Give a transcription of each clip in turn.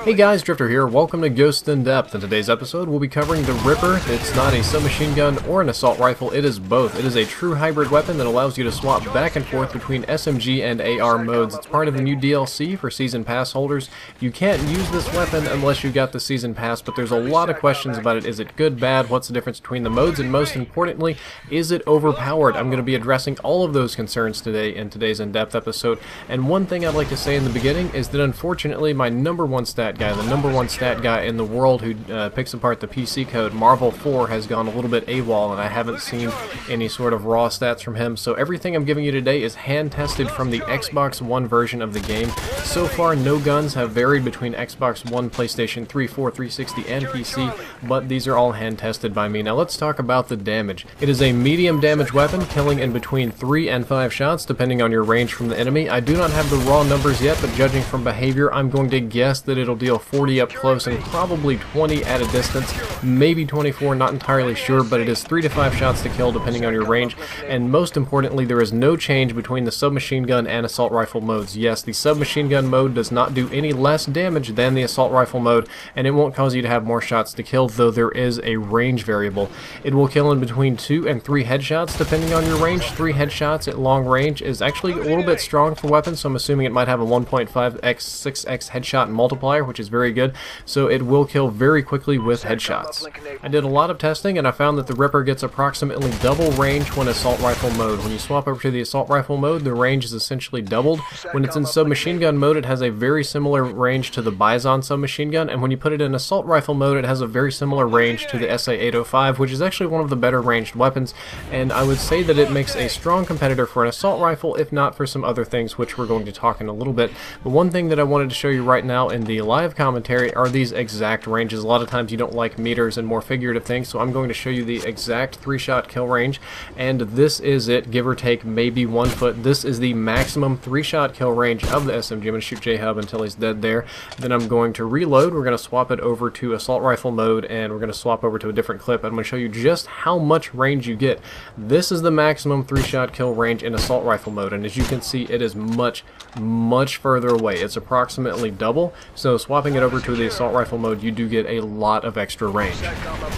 Hey guys, Drifter here. Welcome to Ghost in Depth. In today's episode, we'll be covering the Ripper. It's not a submachine gun or an assault rifle, it is both. It is a true hybrid weapon that allows you to swap back and forth between SMG and AR modes. It's part of the new DLC for Season Pass holders. You can't use this weapon unless you got the Season Pass, but there's a lot of questions about it. Is it good, bad? What's the difference between the modes? And most importantly, is it overpowered? I'm going to be addressing all of those concerns today in today's in-depth episode. And one thing I'd like to say in the beginning is that unfortunately my number one stat guy, the number one stat guy in the world who picks apart the PC code, Marvel 4, has gone a little bit AWOL, and I haven't seen any sort of raw stats from him. So everything I'm giving you today is hand-tested from the Xbox One version of the game. So far, no guns have varied between Xbox One, PlayStation 3, 4, 360, and PC, but these are all hand-tested by me. Now let's talk about the damage. It is a medium damage weapon, killing in between 3 and 5 shots, depending on your range from the enemy. I do not have the raw numbers yet, but judging from behavior, I'm going to guess that it'll deal 40 up close and probably 20 at a distance, maybe 24, not entirely sure, but it is 3 to 5 shots to kill depending on your range. And most importantly, there is no change between the submachine gun and assault rifle modes. Yes, the submachine gun mode does not do any less damage than the assault rifle mode, and it won't cause you to have more shots to kill, though there is a range variable. It will kill in between 2 and 3 headshots depending on your range. 3 headshots at long range is actually a little bit strong for weapons, so I'm assuming it might have a 1.5x 6x headshot multiplier, which is very good, so it will kill very quickly with headshots. I did a lot of testing and I found that the Ripper gets approximately double range when assault rifle mode. When you swap over to the assault rifle mode, the range is essentially doubled. When it's in submachine gun mode, it has a very similar range to the Bison submachine gun, and when you put it in assault rifle mode, it has a very similar range to the SA-805, which is actually one of the better ranged weapons, and I would say that it makes a strong competitor for an assault rifle, if not for some other things, which we're going to talk in a little bit. But one thing that I wanted to show you right now in the live commentary are these exact ranges. A lot of times you don't like meters and more figurative things, so I'm going to show you the exact 3-shot kill range, and this is it, give or take maybe 1 foot. This is the maximum 3-shot kill range of the SMG. I'm going to shoot J-Hub until he's dead there. Then I'm going to reload. We're going to swap it over to assault rifle mode, and we're going to swap over to a different clip. I'm going to show you just how much range you get. This is the maximum 3-shot kill range in assault rifle mode, and as you can see, it is much further away. It's approximately double, so swapping it over to the assault rifle mode, you do get a lot of extra range.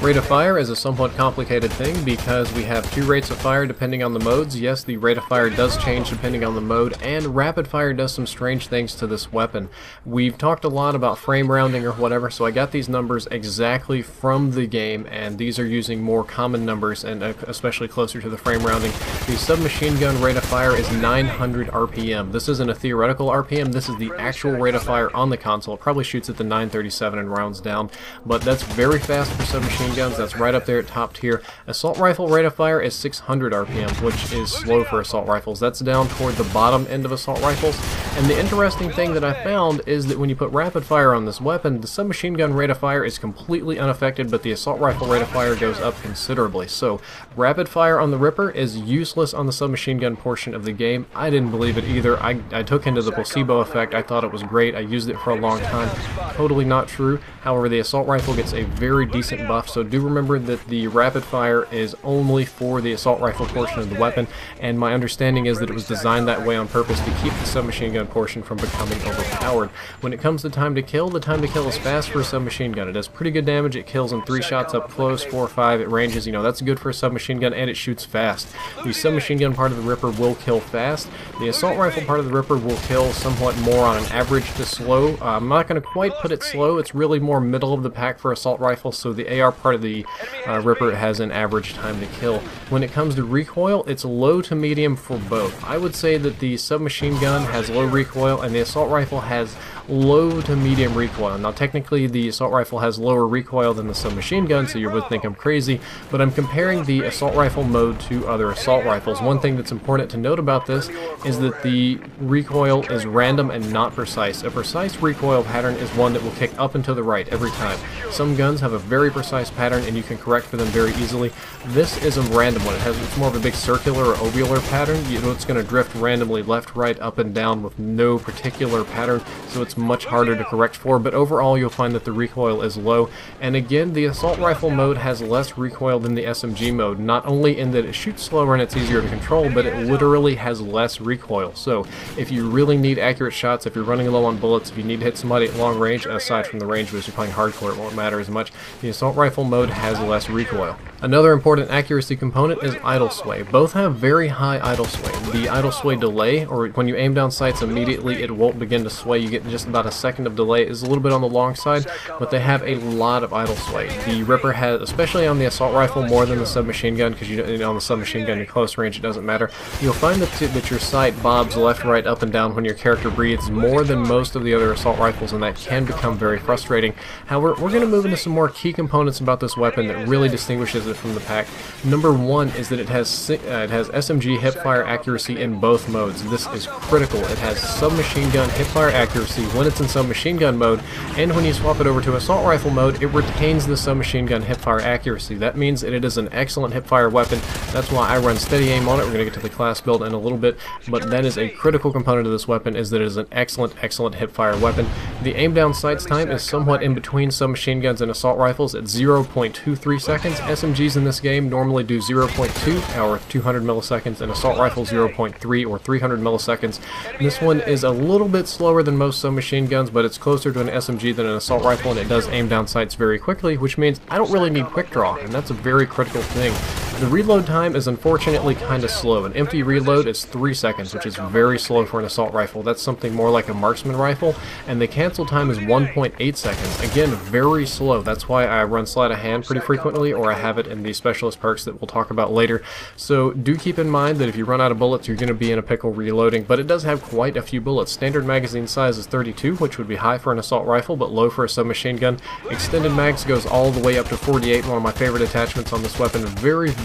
Rate of fire is a somewhat complicated thing because we have 2 rates of fire depending on the modes. Yes, the rate of fire does change depending on the mode, and rapid fire does some strange things to this weapon. We've talked a lot about frame rounding or whatever, so I got these numbers exactly from the game, and these are using more common numbers and especially closer to the frame rounding. The submachine gun rate of fire is 900 RPM. This isn't a theoretical RPM, this is the actual rate of fire on the console. It probably shoots at the 937 and rounds down, but that's very fast for submachine guns. That's right up there at top tier. Assault rifle rate of fire is 600 RPM, which is slow for assault rifles. That's down toward the bottom end of assault rifles. And the interesting thing that I found is that when you put rapid fire on this weapon, the submachine gun rate of fire is completely unaffected, but the assault rifle rate of fire goes up considerably. So rapid fire on the Ripper is useless on the submachine gun portion of the game. I didn't believe it either. I took into the placebo effect. I thought it was great. I used it for a long time. Totally not true. However, the assault rifle gets a very decent buff, so do remember that the rapid fire is only for the assault rifle portion of the weapon, and my understanding is that it was designed that way on purpose to keep the submachine gun portion from becoming overpowered. When it comes to time to kill, the time to kill is fast for a submachine gun. It does pretty good damage. It kills in 3 shots up close, 4 or 5 at ranges. You know, that's good for a submachine gun, and it shoots fast. The submachine gun part of the Ripper will kill fast. The assault rifle part of the Ripper will kill somewhat more on an average to slow. I'm not going to quite put it slow. It's really more middle of the pack for assault rifles, so the AR part of the Ripper has an average time to kill. When it comes to recoil, it's low to medium for both. I would say that the submachine gun has low recoil and the assault rifle has low to medium recoil. Now technically the assault rifle has lower recoil than the submachine gun, so you would think I'm crazy, but I'm comparing the assault rifle mode to other assault rifles. One thing that's important to note about this is that the recoil is random and not precise. A precise recoil pattern is one that will kick up and to the right every time. Some guns have a very precise pattern and you can correct for them very easily. This is a random one. It's more of a big circular or ovular pattern. You know, it's going to drift randomly left, right, up, and down with no particular pattern, so it's it's much harder to correct for, but overall you'll find that the recoil is low. And again, the assault rifle mode has less recoil than the SMG mode, not only in that it shoots slower and it's easier to control, but it literally has less recoil. So if you really need accurate shots, if you're running low on bullets, if you need to hit somebody at long range, aside from the range boost, you're playing hardcore, it won't matter as much. The assault rifle mode has less recoil. Another important accuracy component is idle sway. Both have very high idle sway. The idle sway delay, or when you aim down sights immediately it won't begin to sway, you get just about a second of delay, is a little bit on the long side, but they have a lot of idle sway. The Ripper has, especially on the assault rifle, more than the submachine gun, because on the submachine gun, your close range, it doesn't matter. You'll find that your sight bobs left, right, up, and down when your character breathes more than most of the other assault rifles, and that can become very frustrating. However, we're going to move into some more key components about this weapon that really distinguishes it from the pack. Number one is that it has SMG hipfire accuracy in both modes. This is critical. It has submachine gun hipfire accuracy when it's in submachine gun mode, and when you swap it over to assault rifle mode, it retains the submachine gun hipfire accuracy. That means that it is an excellent hipfire weapon. That's why I run steady aim on it. We're going to get to the class build in a little bit, but that is a critical component of this weapon, is that it is an excellent hipfire weapon. The aim down sights time is somewhat in between submachine guns and assault rifles at 0.23 seconds. SMGs in this game normally do 0.2 or 200 milliseconds, and assault rifles 0.3 or 300 milliseconds. This one is a little bit slower than most submachine guns, but it's closer to an SMG than an assault rifle, and it does aim down sights very quickly, which means I don't really need quick draw, and that's a very critical thing. The reload time is unfortunately kind of slow. An empty reload is 3 seconds, which is very slow for an assault rifle. That's something more like a marksman rifle, and the cancel time is 1.8 seconds. Again, very slow. That's why I run sleight of hand pretty frequently, or I have it in the specialist perks that we'll talk about later. So do keep in mind that if you run out of bullets, you're going to be in a pickle reloading, but it does have quite a few bullets. Standard magazine size is 32, which would be high for an assault rifle, but low for a submachine gun. Extended mags goes all the way up to 48, one of my favorite attachments on this weapon.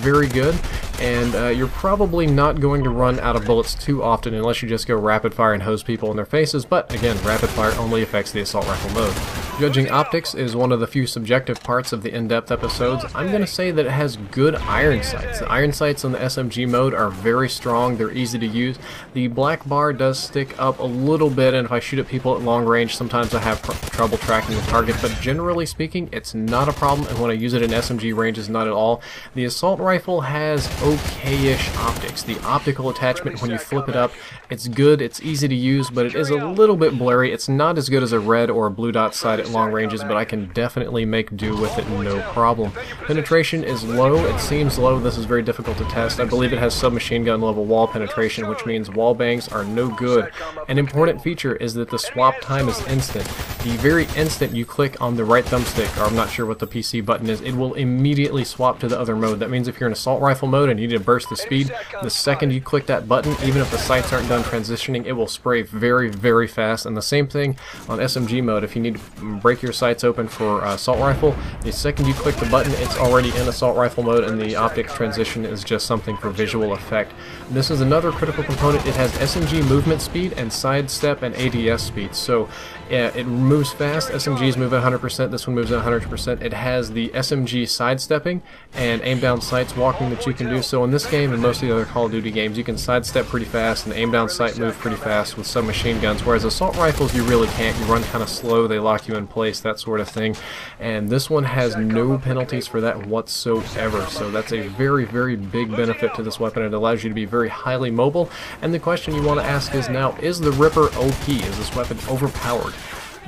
Very good, and you're probably not going to run out of bullets too often unless you just go rapid fire and hose people in their faces, but again, rapid fire only affects the assault rifle mode. Judging optics is one of the few subjective parts of the in-depth episodes. I'm going to say that it has good iron sights. The iron sights on the SMG mode are very strong, they're easy to use. The black bar does stick up a little bit, and if I shoot at people at long range, sometimes I have trouble tracking the target, but generally speaking, it's not a problem, and when I use it in SMG ranges, not at all. The assault rifle has okay-ish optics. The optical attachment, when you flip it up, it's good, it's easy to use, but it is a little bit blurry. It's not as good as a red or a blue dot sight at long ranges, but I can definitely make do with it no problem. Penetration is low. It seems low. This is very difficult to test. I believe it has submachine gun level wall penetration, which means wall bangs are no good. An important feature is that the swap time is instant. The very instant you click on the right thumbstick, or I'm not sure what the PC button is, it will immediately swap to the other mode. That means if you're in assault rifle mode and you need to burst the speed, the second you click that button, even if the sights aren't done transitioning, it will spray very fast. And the same thing on SMG mode. If you need to break your sights open for assault rifle, the second you click the button, it's already in assault rifle mode, and the optics transition is just something for visual effect. This is another critical component. It has SMG movement speed and sidestep and ADS speed. So it moves fast. SMGs move at 100%. This one moves at 100%. It has the SMG sidestepping and aim down sights walking that you can do. So in this game and most of the other Call of Duty games, you can sidestep pretty fast and aim down sight move pretty fast with submachine guns, whereas assault rifles you really can't. You run kind of slow, they lock you in place, that sort of thing. And this one has no penalties for that whatsoever. So that's a very big benefit to this weapon. It allows you to be very highly mobile. And the question you want to ask is now, is the Ripper OP? Is this weapon overpowered?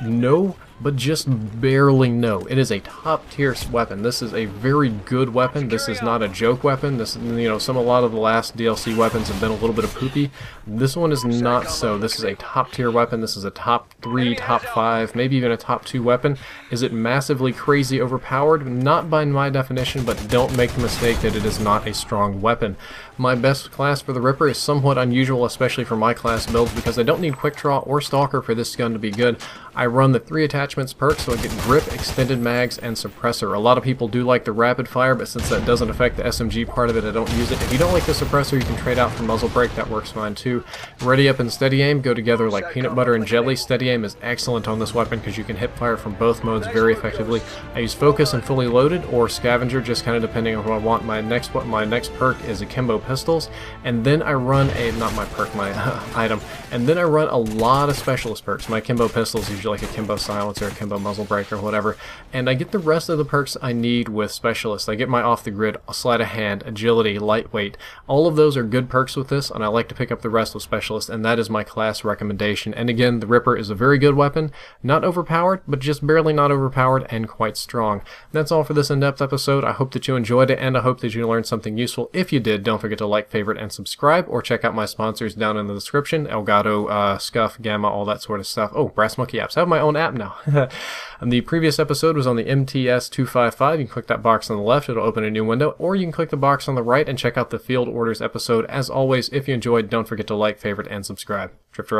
No, but just barely no. It is a top tier weapon. This is a very good weapon. This is not a joke weapon. This, a lot of the last DLC weapons have been a little bit of poopy. This one is not so. This is a top tier weapon. This is a top 3, top 5, maybe even a top 2 weapon. Is it massively crazy overpowered? Not by my definition, but don't make the mistake that it is not a strong weapon. My best class for the Ripper is somewhat unusual, especially for my class builds, because I don't need quick draw or stalker for this gun to be good. I run the 3 attachments attachments perk, so I get grip, extended mags, and suppressor. A lot of people do like the rapid fire, but since that doesn't affect the SMG part of it, I don't use it. If you don't like the suppressor, you can trade out for muzzle brake. That works fine too. Ready up and steady aim go together like peanut butter and jelly. Steady aim is excellent on this weapon because you can hip fire from both modes very effectively. I use focus and fully loaded or scavenger, just kind of depending on what I want. My next perk is akimbo pistols, and then I run my item, and then I run a lot of specialist perks. My akimbo pistols usually like akimbo silencer, akimbo muzzle brake, or whatever, and I get the rest of the perks I need with specialist. I get my off the grid, sleight of hand, agility, lightweight. All of those are good perks with this, and I like to pick up the rest with specialist, and that is my class recommendation. And again, the Ripper is a very good weapon, not overpowered, but just barely not overpowered and quite strong. That's all for this in-depth episode. I hope that you enjoyed it, and I hope that you learned something useful. If you did, don't forget to like, favorite, and subscribe, or check out my sponsors down in the description. Elgato, Scuff, Gamma, all that sort of stuff. Oh, Brass Monkey apps. I have my own app now. And the previous episode was on the MTS-255. You can click that box on the left. It'll open a new window, or you can click the box on the right and check out the Field Orders episode. As always, if you enjoyed, don't forget to like, favorite, and subscribe. Drifter